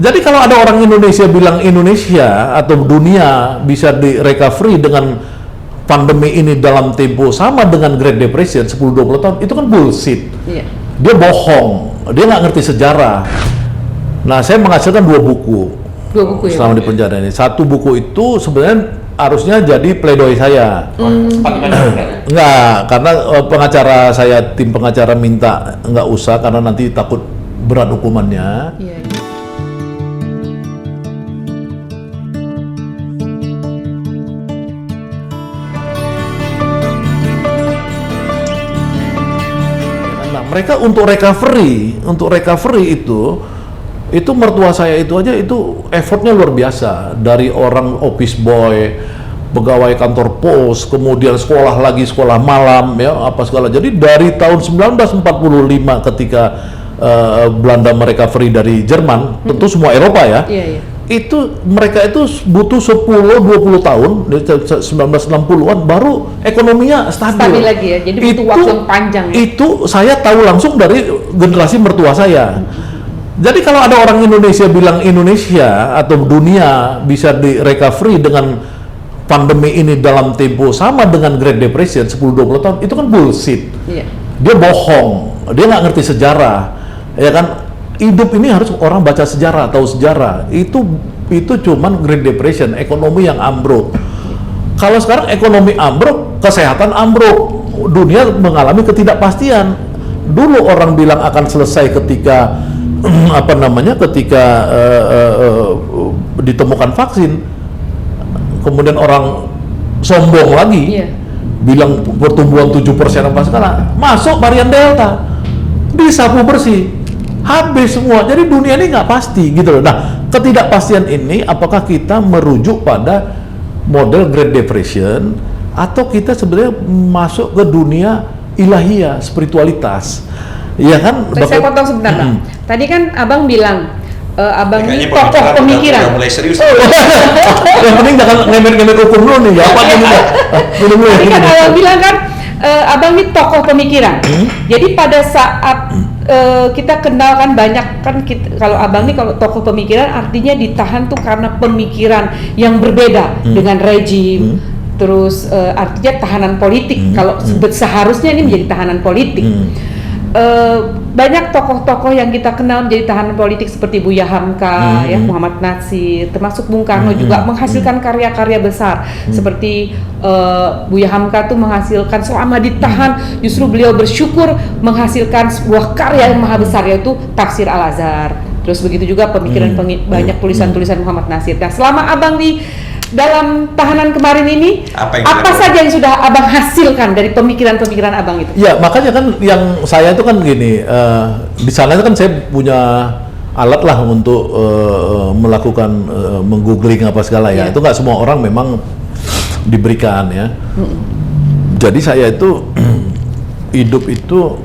Jadi kalau ada orang Indonesia bilang Indonesia atau dunia bisa di recovery dengan pandemi ini dalam tempo sama dengan Great Depression 10-20 tahun, itu kan bullshit. Iya. Dia bohong, dia nggak ngerti sejarah. Nah, saya menghasilkan 2 buku. 2 buku ya? Selama di penjara ini. 1 buku itu sebenarnya harusnya jadi pledoi saya. Enggak, karena tim pengacara minta nggak usah karena nanti takut berat hukumannya. Iya. Nah, mereka untuk recovery itu mertua saya itu aja itu effortnya luar biasa, dari orang office boy, pegawai kantor pos, kemudian sekolah malam ya apa segala. Jadi dari tahun 1945 ketika Belanda merecovery dari Jerman, tentu semua Eropa ya. Iya. Itu mereka itu butuh 10-20 tahun dari 1960-an baru ekonominya stabil Lagi ya. Jadi butuh waktu yang panjang. Itu saya tahu langsung dari generasi mertua saya. Jadi kalau ada orang Indonesia bilang Indonesia atau dunia bisa di recovery dengan pandemi ini dalam tempo sama dengan Great Depression 10-20 tahun, itu kan bullshit. Iya. Dia bohong, dia nggak ngerti sejarah, ya kan? Hidup ini harus orang baca sejarah, tahu sejarah. Itu cuman Great Depression, ekonomi yang ambruk. Kalau sekarang ekonomi ambruk, kesehatan ambruk, dunia mengalami ketidakpastian. Dulu orang bilang akan selesai ketika ditemukan vaksin, kemudian orang sombong lagi, bilang pertumbuhan 7% apa segala, masuk varian Delta, disapu bersih, habis semua. Jadi dunia ini nggak pasti gitu loh. Nah, ketidakpastian ini apakah kita merujuk pada model Great Depression atau kita sebenarnya masuk ke dunia ilahiyah, spiritualitas? Iya kan? Saya potong sebentar, Bang. Tadi kan Abang bilang Abang ini tokoh pemikiran. Mulai serius. Yang penting jangan ngemen-ngemen hukum dulu nih, ya apa ini? Tadi kan Abang bilang kan Abang ini tokoh pemikiran. Jadi pada saat kita kenal kan banyak kan kalau Abang ini kalau tokoh pemikiran artinya ditahan tuh karena pemikiran yang berbeda dengan rejim. Terus artinya tahanan politik. Kalau seharusnya ini menjadi tahanan politik. Banyak tokoh-tokoh yang kita kenal menjadi tahanan politik seperti Buya Hamka, ya Muhammad Natsir, termasuk Bung Karno juga menghasilkan karya-karya besar seperti Buya Hamka tuh menghasilkan selama ditahan justru beliau bersyukur menghasilkan sebuah karya yang maha besar yaitu Tafsir Al-Azhar. Terus begitu juga pemikiran banyak tulisan-tulisan Muhammad Natsir. Nah, selama Abang di dalam tahanan kemarin ini, apa saja yang sudah Abang hasilkan dari pemikiran-pemikiran Abang itu? Ya, makanya kan yang saya itu kan gini, di sana itu kan saya punya alat lah untuk melakukan menggoogling apa segala ya. Itu nggak semua orang memang diberikan ya. Jadi saya itu hidup itu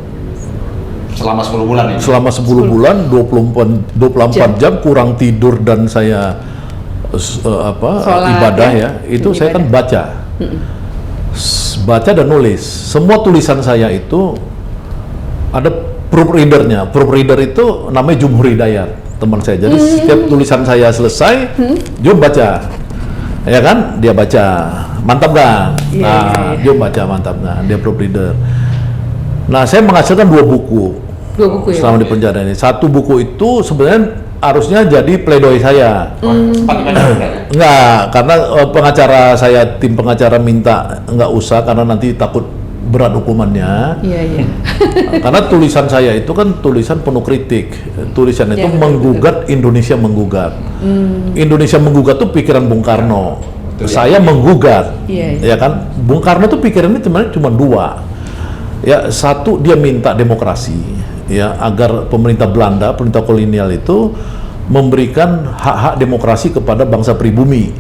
selama 10 bulan ya? Selama 10 bulan, 24 jam kurang tidur dan saya ibadah ya, itu saya kan baca dan nulis. Semua tulisan saya itu ada proofreadernya. Proofreader itu namanya Jumhur Hidayat, teman saya. Jadi setiap tulisan saya selesai, Jum baca, ya kan? Dia baca, mantap kan? Dia baca, mantap kan? Dia proofreader. Nah, saya menghasilkan 2 buku. 2 buku ya? Selama di penjara ini. 1 buku itu sebenarnya harusnya jadi pledoi saya. Enggak, karena tim pengacara minta nggak usah karena nanti takut berat hukumannya. Iya. Karena tulisan saya itu kan tulisan penuh kritik. Tulisan itu menggugat Indonesia menggugat. Indonesia menggugat tuh pikiran Bung Karno. Saya menggugat. Ya kan? Bung Karno tuh pikirannya cuma 2. Ya, 1 dia minta demokrasi. Ya, agar pemerintah Belanda, pemerintah kolonial itu memberikan hak-hak demokrasi kepada bangsa pribumi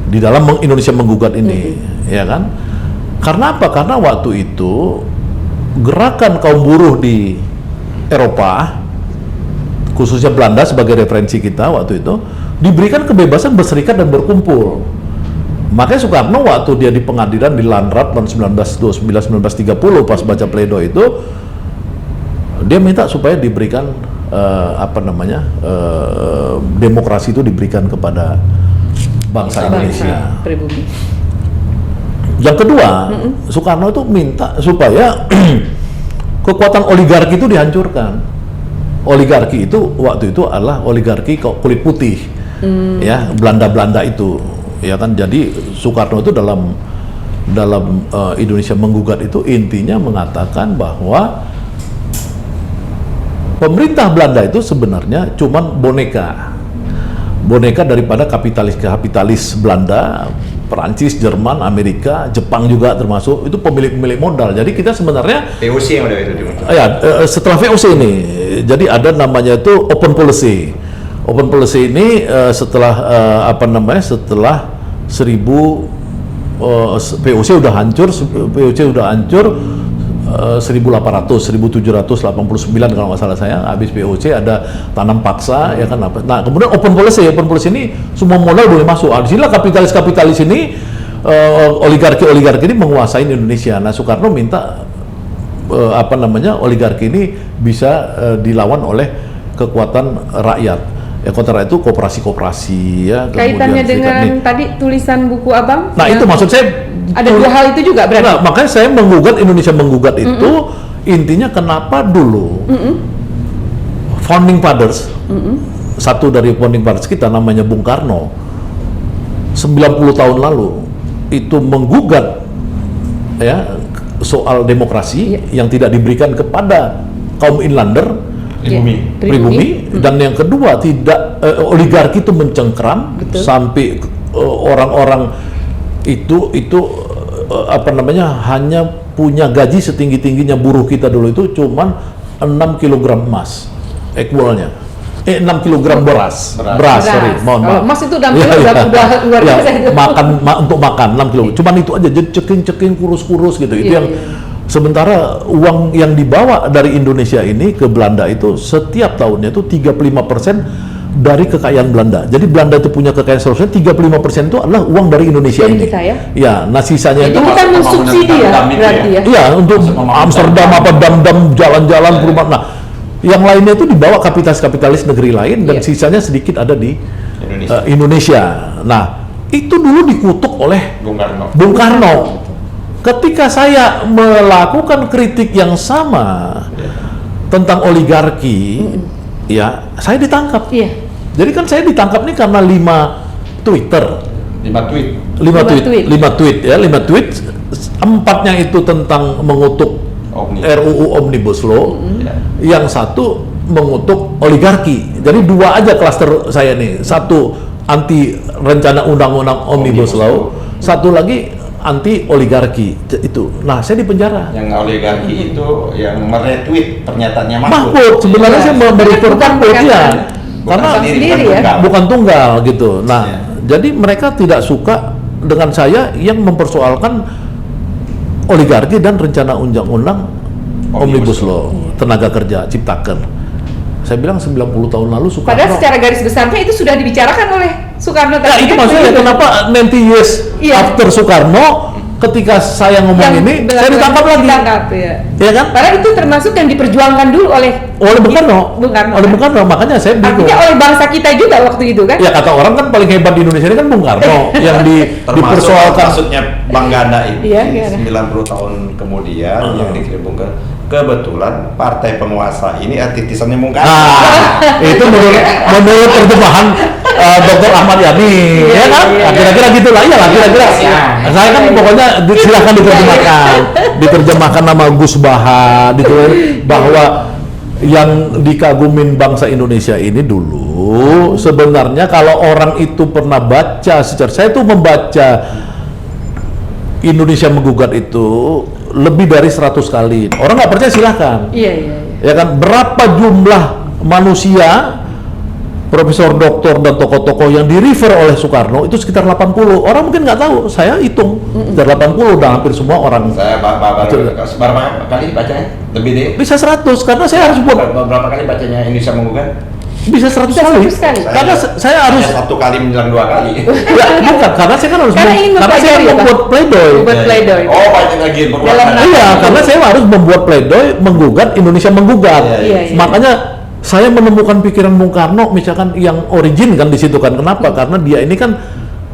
di dalam Indonesia menggugat ini, ya kan? Karena apa? Karena waktu itu gerakan kaum buruh di Eropa, khususnya Belanda sebagai referensi kita waktu itu, diberikan kebebasan berserikat dan berkumpul. Makanya Soekarno waktu dia di pengadilan di Landrat tahun 1929-1930 pas baca pledoi itu, dia minta supaya diberikan demokrasi itu diberikan kepada bangsa Indonesia. Pribumi. Yang kedua, Soekarno itu minta supaya kekuatan oligarki itu dihancurkan. Oligarki itu waktu itu adalah oligarki kulit putih, ya Belanda itu, ya kan. Jadi Soekarno itu dalam Indonesia menggugat itu intinya mengatakan bahwa pemerintah Belanda itu sebenarnya cuman boneka daripada kapitalis Belanda, Perancis, Jerman, Amerika, Jepang juga termasuk, itu pemilik modal. Jadi kita sebenarnya VOC yang udah itu setelah VOC ini, jadi ada namanya itu open policy. Open policy ini setelah VOC udah hancur 1789 kalau nggak salah saya, habis VOC ada tanam paksa, ya kan apa. Nah, kemudian open policy ini semua modal boleh masuk. Di sinilah kapitalis ini oligarki ini menguasai Indonesia. Nah, Soekarno minta oligarki ini bisa dilawan oleh kekuatan rakyat. Ya, kontra itu koperasi ya. Kaitannya dengan tadi tulisan buku Abang? Nah, itu maksud saya ada dua hal itu juga berarti. Nah, makanya saya Indonesia menggugat itu intinya kenapa dulu founding fathers, satu dari founding fathers kita namanya Bung Karno 90 tahun lalu itu menggugat ya soal demokrasi yang tidak diberikan kepada kaum inlander, pribumi. Dan yang kedua tidak oligarki itu mencengkram sampai orang-orang itu hanya punya gaji setinggi-tingginya. Buruh kita dulu itu cuman 6 kg emas equalnya. 6 kg beras, sorry, mohon maaf. Emas itu udah luar biasa itu. Untuk makan 6 kg. Cuman itu aja, ceking kurus-kurus gitu. Itu yang sementara uang yang dibawa dari Indonesia ini ke Belanda itu setiap tahunnya itu 35% dari kekayaan Belanda. Jadi Belanda itu punya kekayaan seharusnya 35% itu adalah uang dari Indonesia ini. Kita ya? Ya, nah sisanya itu kita mensubsidi ya, berarti ya? Iya, untuk Amsterdam dam-dam, jalan-jalan perumahan. Nah, yang lainnya itu dibawa kapitalis negeri lain dan sisanya sedikit ada di Indonesia. Nah, itu dulu dikutuk oleh Bung Karno. Ketika saya melakukan kritik yang sama tentang oligarki, ya saya ditangkap. Jadi kan saya ditangkap nih karena 5 tweet, 4-nya itu tentang mengutuk RUU Omnibus Law, yang satu mengutuk oligarki. Jadi 2 aja klaster saya nih, satu anti rencana undang-undang Omnibus Law, satu lagi anti oligarki itu. Nah, saya di penjara. Yang oligarki itu yang meretweet pernyataannya Mahfud. Sebenarnya saya meretweet Mahfud ya. Karena bukan tunggal gitu. Nah, jadi mereka tidak suka dengan saya yang mempersoalkan oligarki dan rencana undang-undang Omnibus Law, tenaga kerja, ciptaker. Saya bilang 90 tahun lalu Soekarno. Padahal secara garis besarnya itu sudah dibicarakan oleh Soekarno tadi. Ya, itu maksudnya kenapa 90 years after Soekarno, ketika saya ngomong ini, saya ditangkap lagi. Ya kan? Padahal itu termasuk yang diperjuangkan dulu oleh Bung Karno. Makanya saya bingung. Artinya oleh bangsa kita juga waktu itu kan? Ya, kata orang kan paling hebat di Indonesia ini kan Bung Karno yang dipersoalkan. Maksudnya Bang Ganda itu 90 tahun kemudian yang dikirim Bung Karno. Kebetulan partai penguasa ini titisannya Bung Karno. Itu menurut terjemahan Dr. Ahmad Yani, ya kan? Kira-kira gitulah, kira-kira. Saya kan pokoknya silahkan diterjemahkan nama Gus Baha, bahwa yang dikagumin bangsa Indonesia ini dulu sebenarnya kalau orang itu pernah baca saya tuh membaca Indonesia Menggugat itu lebih dari 100 kali. Orang nggak percaya silahkan. Ya kan, berapa jumlah manusia, profesor, doktor, dan tokoh-tokoh yang di-refer oleh Soekarno itu sekitar 80. Orang mungkin nggak tahu, saya hitung. Dari 80 udah hampir semua orang. Saya berapa kali bacanya? Lebih deh? Bisa 100, karena saya harus buat. Berapa kali bacanya Indonesia Menggugat? Bisa 100 kali. Karena saya harus 1 kali menjelang 2 kali. Ya, bukan, karena saya kan harus saya membuat pledoi. Oh, banyak lagi karena saya harus membuat pledoi menggugat Indonesia Menggugat. Makanya saya menemukan pikiran Bung Karno misalkan yang origin kan di situ kan. Kenapa? Karena dia ini kan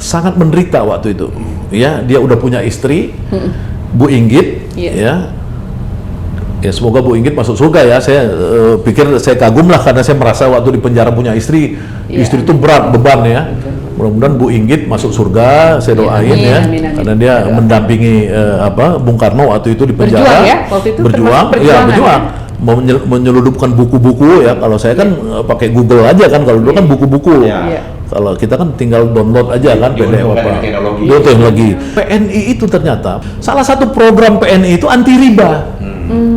sangat menderita waktu itu. Ya, dia udah punya istri, Bu Inggit, ya. Ya semoga Bu Inggit masuk surga ya. Saya pikir saya kagum lah karena saya merasa waktu di penjara punya istri, istri itu berat beban ya. Mudah-mudahan Bu Inggit masuk surga, saya doain ya, karena dia mendampingi Bung Karno waktu itu di penjara. Berjuang ya, waktu itu berjuang, berjuang. Menyeludupkan buku-buku ya. Kalau saya kan pakai Google aja kan, kalau dulu kan buku-buku. Kalau kita kan tinggal download aja kan PDF apa. Teknologi. PNI itu ternyata salah satu program PNI itu anti riba.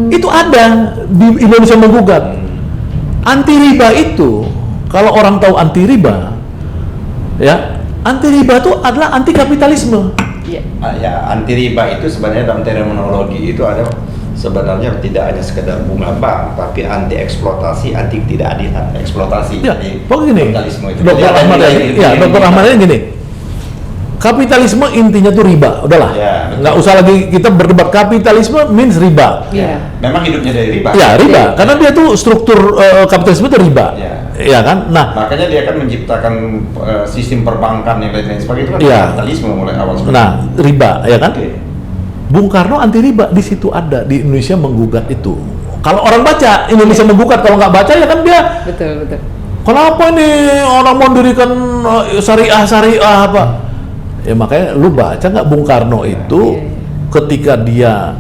Itu ada di Indonesia Menggugat. Anti riba itu, kalau orang tahu anti riba, ya, anti riba itu adalah anti kapitalisme. Ya, anti riba itu sebenarnya dalam terminologi itu ada sebenarnya tidak hanya sekedar bunga bank, tapi anti eksploitasi, anti tidak adilan eksploitasi. Ya, begini, kapitalisme itu. Dr. Ahmad ya, Dr. Ahmad gini. Kapitalisme intinya tuh riba, udahlah. Nggak usah lagi kita berdebat, kapitalisme means riba. Memang hidupnya dari riba. Ya, riba. Karena dia tuh struktur kapitalisme itu riba. Ya kan? Nah, makanya dia kan menciptakan sistem perbankan yang lain-lain sebagainya itu kan kapitalisme mulai awal. Nah, riba, ya kan? Bung Karno anti riba di situ ada, di Indonesia Menggugat itu. Kalau orang baca Indonesia Menggugat, kalau nggak baca ya kan dia. Betul. Kenapa ini orang mau dirikan syariah apa? Ya makanya lu baca nggak Bung Karno itu ketika dia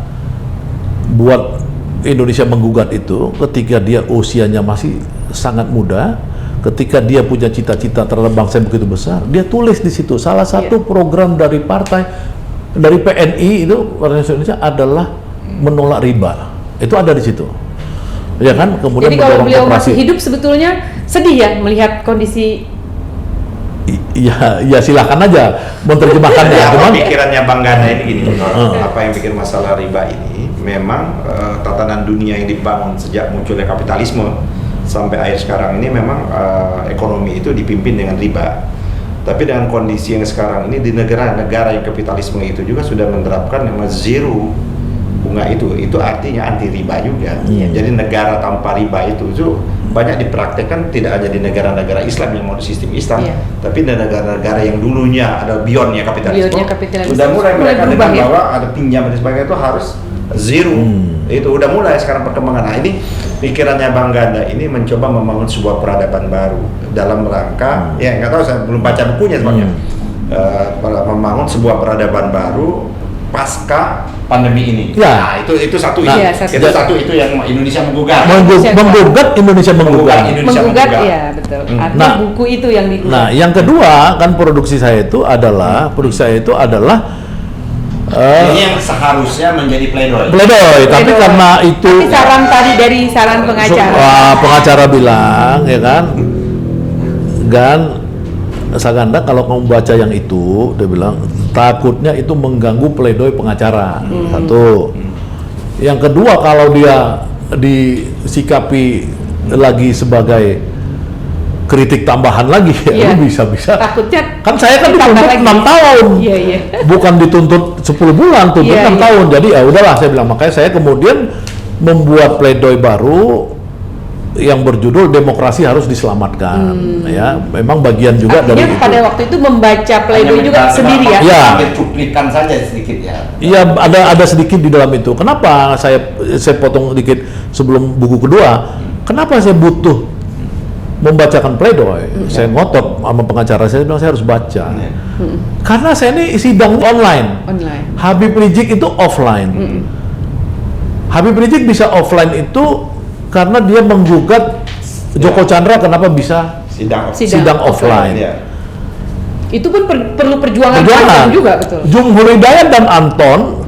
buat Indonesia Menggugat itu, ketika dia usianya masih sangat muda, ketika dia punya cita-cita terhadap bangsa yang begitu besar, dia tulis di situ salah satu program dari partai, dari PNI itu Partai Nasional Indonesia adalah menolak riba. Itu ada di situ. Ya kan? Kemudian jadi kalau beliau masih hidup sebetulnya sedih ya melihat kondisi. Ya silakan aja menerjemahkannya. Cuman pikirannya Bang Ganda ini gini, apa yang bikin masalah riba ini memang tatanan dunia yang dibangun sejak munculnya kapitalisme sampai akhir sekarang ini memang ekonomi itu dipimpin dengan riba. Tapi dengan kondisi yang sekarang ini di negara-negara yang kapitalisme itu juga sudah menerapkan yang zero bunga itu artinya anti riba juga. Jadi negara tanpa riba itu banyak dipraktekkan tidak hanya di negara-negara Islam yang mau sistem Islam, tapi di negara-negara yang dulunya ada beyondnya kapitalisme, sudah mulai mereka dengan bahwa ada pinjam dan sebagainya itu harus zero. Itu udah mulai sekarang perkembangan. Nah ini pikirannya Bang Ganda ini mencoba membangun sebuah peradaban baru dalam rangka ya nggak tahu, saya belum baca bukunya sebenarnya, membangun sebuah peradaban baru pasca pandemi ini. Nah, itu satu itu yang Indonesia Menggugat. Menggugat Indonesia Menggugat. Menggugat ya, betul. Artinya buku itu yang digugat. Nah, yang kedua kan produksi saya itu adalah ini yang seharusnya menjadi pledoi. Tapi karena itu saran tadi dari saran pengacara. Pengacara bilang ya kan Saganda, kalau kamu baca yang itu, dia bilang takutnya itu mengganggu pledoi pengacara. Satu. Yang kedua, kalau dia disikapi lagi sebagai kritik tambahan lagi, ya bisa-bisa. Takutnya kan saya kan dituntut 6 tahun. Bukan dituntut 10 bulan, tuntut 6 tahun. Jadi ya udahlah, saya bilang, makanya saya kemudian membuat pledoi baru yang berjudul demokrasi harus diselamatkan. Ya, memang bagian juga artinya dari pada waktu itu membaca pledoi juga sendiri ya. Ya, cuplikan saja sedikit ya. Iya, ada sedikit di dalam itu. Kenapa saya potong sedikit sebelum buku kedua? Kenapa saya butuh membacakan pledoi? Saya ngotot sama pengacara, saya bilang saya harus baca. Karena saya ini sidang online. Habib Rizik itu offline. Habib Rizik bisa offline itu karena dia menggugat Joko Chandra kenapa bisa sidang offline. Itu pun perlu perjuangan juga, betul. Jumhur Hidayat dan Anton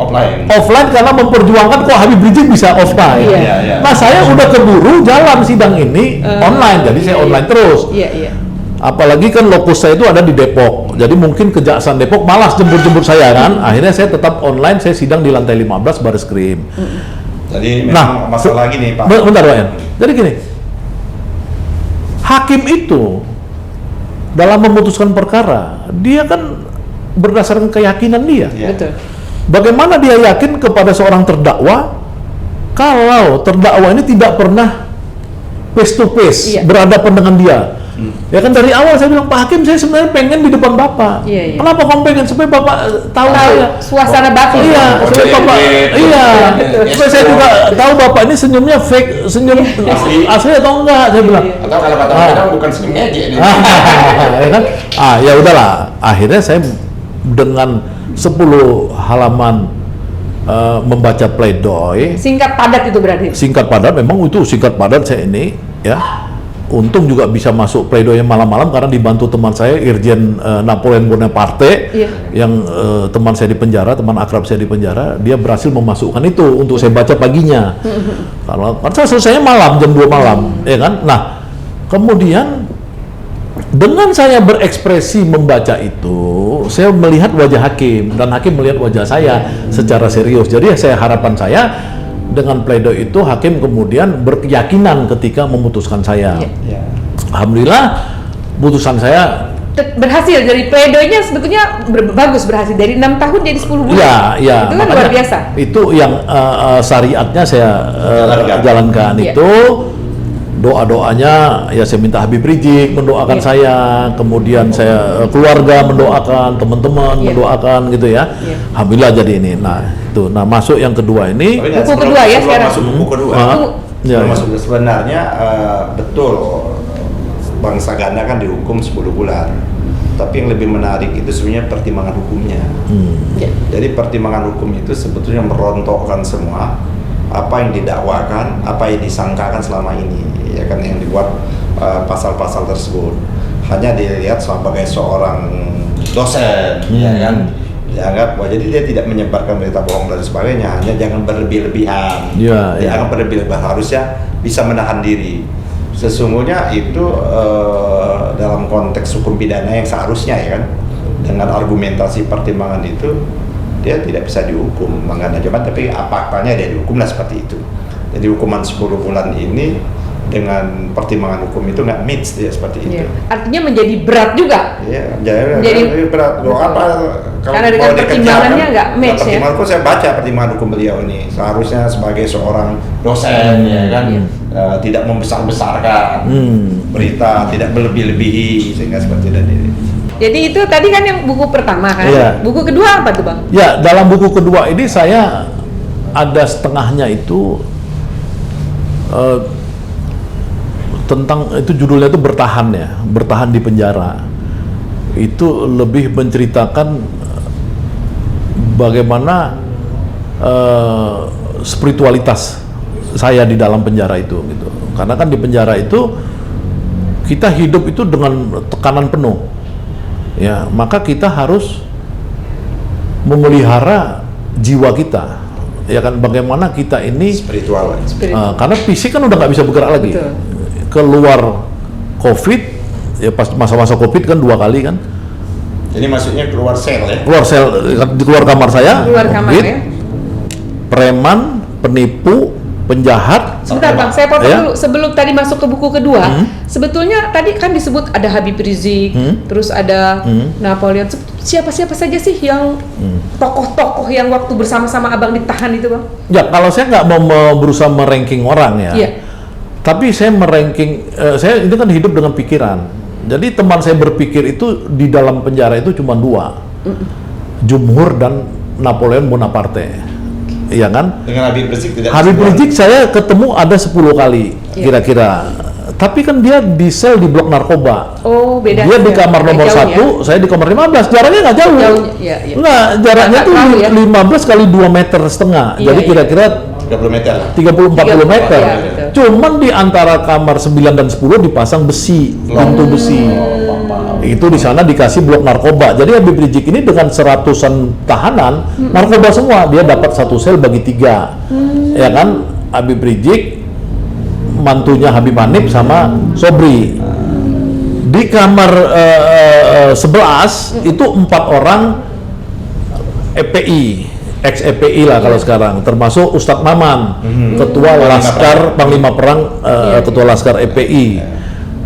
offline karena memperjuangkan kok Habib Rizik bisa offline. Nah, saya udah keburu jalan sidang ini online, jadi saya online terus. Apalagi kan lokus saya itu ada di Depok, jadi mungkin Kejaksaan Depok malas jemput saya kan. Akhirnya saya tetap online, saya sidang di lantai 15 Bareskrim. Jadi memang masalah gini Pak. Bentar Pak Yan. Jadi gini, hakim itu dalam memutuskan perkara, dia kan berdasarkan keyakinan dia. Betul. Bagaimana dia yakin kepada seorang terdakwa kalau terdakwa ini tidak pernah face to face, Iya. berhadapan dengan dia. Ya kan dari awal saya bilang, Pak Hakim, saya sebenarnya pengen di depan Bapak. Iya. Kenapa kamu pengen? Supaya Bapak tahu saya. Suasana batin. Iya, supaya Bapak, iya, supaya saya juga tahu Bapak ini senyumnya fake, senyum asli atau enggak, saya bilang. Atau kalau kata orang bukan senyum ngejek nih. Ya kan? Ya udahlah. Akhirnya saya dengan 10 halaman membaca pledoi. Singkat padat itu berarti. Singkat padat, memang itu singkat padat saya ini, ya. Untung juga bisa masuk pledoi malam-malam karena dibantu teman saya Irjen Napoleon Bonaparte, yang teman saya di penjara, teman akrab saya di penjara, dia berhasil memasukkan itu untuk saya baca paginya. Kalau saya selesainya malam, jam 2 malam, ya kan? Nah, kemudian dengan saya berekspresi membaca itu, saya melihat wajah hakim dan hakim melihat wajah saya secara serius. Jadi harapan saya dengan pledoi itu hakim kemudian berkeyakinan ketika memutuskan saya. Alhamdulillah putusan saya berhasil. Dari pledoinya sebetulnya bagus, berhasil dari 6 tahun jadi 10 bulan. Iya, Itu kan luar biasa. Itu yang syariatnya saya jalankan itu. Doa-doanya ya saya minta Habib Rizik mendoakan saya, kemudian saya keluarga mendoakan, teman-teman mendoakan gitu ya. Alhamdulillah jadi ini. Nah, itu. Nah, masuk yang kedua ini. Buku kedua ya sekarang. Masuk buku kedua. Masuk sebenarnya betul bangsa Ganda kan dihukum 10 bulan. Tapi yang lebih menarik itu sebenarnya pertimbangan hukumnya. Jadi pertimbangan hukum itu sebetulnya merontokkan semua apa yang didakwakan, apa yang disangkakan selama ini, ya kan, yang dibuat pasal-pasal tersebut. Hanya dilihat sebagai seorang dosen, ya kan, dianggap bahwa jadi dia tidak menyebarkan berita bohong dan sebagainya, hanya jangan berlebih-lebihan. Jangan berlebih-lebihan, harusnya bisa menahan diri. Sesungguhnya itu dalam konteks hukum pidana yang seharusnya, ya kan, dengan argumentasi pertimbangan itu dia tidak bisa dihukum mengenai jabat, tapi apakahnya dia dihukum lah seperti itu. Jadi hukuman 10 bulan ini dengan pertimbangan hukum itu nggak match dia seperti itu. Artinya menjadi berat juga. Iya, jadi berat. Loh, apa karena dengan pertimbangannya nggak match ya. Pertimbangan hukum saya baca pertimbangan hukum beliau ini. Seharusnya sebagai seorang dosen, ya kan, tidak membesar-besarkan berita, tidak melebih-lebihi sehingga seperti tadi. Jadi itu tadi kan yang buku pertama kan. Buku kedua apa tuh, Bang? Ya, dalam buku kedua ini saya ada setengahnya itu tentang itu, judulnya itu bertahan ya, bertahan di penjara. Itu lebih menceritakan bagaimana spiritualitas saya di dalam penjara itu gitu. Karena kan di penjara itu kita hidup itu dengan tekanan penuh. Ya, maka kita harus memelihara jiwa kita, ya kan, bagaimana kita ini spiritual. Karena fisik kan udah nggak bisa bergerak lagi. Betul. Keluar COVID, ya pas masa-masa COVID kan 2 kali kan. Jadi maksudnya keluar sel ya? Keluar kamar saya. Keluar kamar COVID, ya. Preman, penipu, penjahat. Sebentar Bang, saya potong dulu sebelum tadi masuk ke buku kedua. Sebetulnya tadi kan disebut ada Habib Rizik, terus ada Napoleon. Siapa-siapa saja sih yang tokoh-tokoh yang waktu bersama-sama Abang ditahan itu, Bang? Ya, kalau saya nggak mau berusaha meranking orang ya. Tapi saya meranking, saya ini kan hidup dengan pikiran. Jadi teman saya berpikir itu di dalam penjara itu cuma 2, Jumhur dan Napoleon Bonaparte. Iya kan? Dengan Habib Rizik tidak. Habib Rizik saya ketemu ada 10 kali kira-kira. Tapi kan dia di sel di blok narkoba. Oh, beda. Dia di kamar nomor 1, saya di kamar 15. Jaraknya nggak jauh. Nggak, jaraknya tuh 15 kali 2,5 meter. Jadi kira-kira 30 meter lah. 30-40 meter. Ya, Cuman di antara kamar 9 dan 10 dipasang besi, pintu besi. Itu di sana dikasih blok narkoba. Jadi Habib Rizik ini dengan 100-an tahanan narkoba semua, dia dapat 1 sel bagi 3. Ya kan? Habib Rizik, mantunya Habib Hanif sama Sobri. Di kamar 11 itu 4 orang EPI, ex EPI lah kalau sekarang, termasuk Ustadz Maman, ketua Laskar Panglima Perang, ketua Laskar EPI.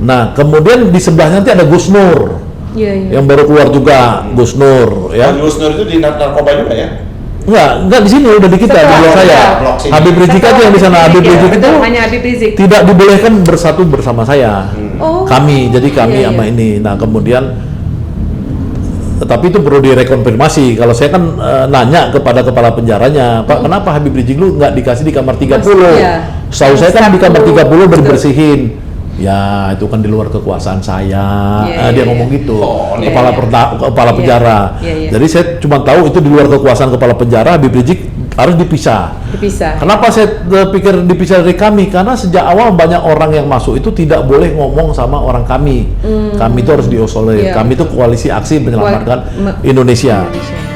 Nah, kemudian di sebelahnya nanti ada Gus Nur, yang baru keluar juga, Gus Nur. Ya. Gus Nur itu di narkoba juga ya? Enggak di sini, udah di kita, di Setelah bawah saya. blok sini. Habib Rizik aja yang di sana. Habib ya, Rizik itu betul, hanya Habib Rizik. tidak dibolehkan bersatu bersama saya. Oh. Kami, jadi kami Iya, sama iya. ini. Nah kemudian, tapi itu perlu direkonfirmasi. Kalau saya kan nanya kepada kepala penjaranya, Pak, kenapa Habib Rizik lu nggak dikasih di kamar 30? Iya. Setahu saya kan di kamar 30 Betul. berbersihin. Ya itu kan di luar kekuasaan saya. Iya, Dia iya, ngomong gitu. Oh, iya, Kepala iya. kepala Iya, penjara. iya, iya. Jadi saya cuma tahu itu di luar kekuasaan kepala penjara. Habib Rizik harus dipisah. Dipisah. Kenapa saya pikir dipisah dari kami? Karena sejak awal banyak orang yang masuk itu tidak boleh ngomong sama orang kami. Kami itu harus diisolir. Iya, Kami itu koalisi aksi menyelamatkan Indonesia. Indonesia.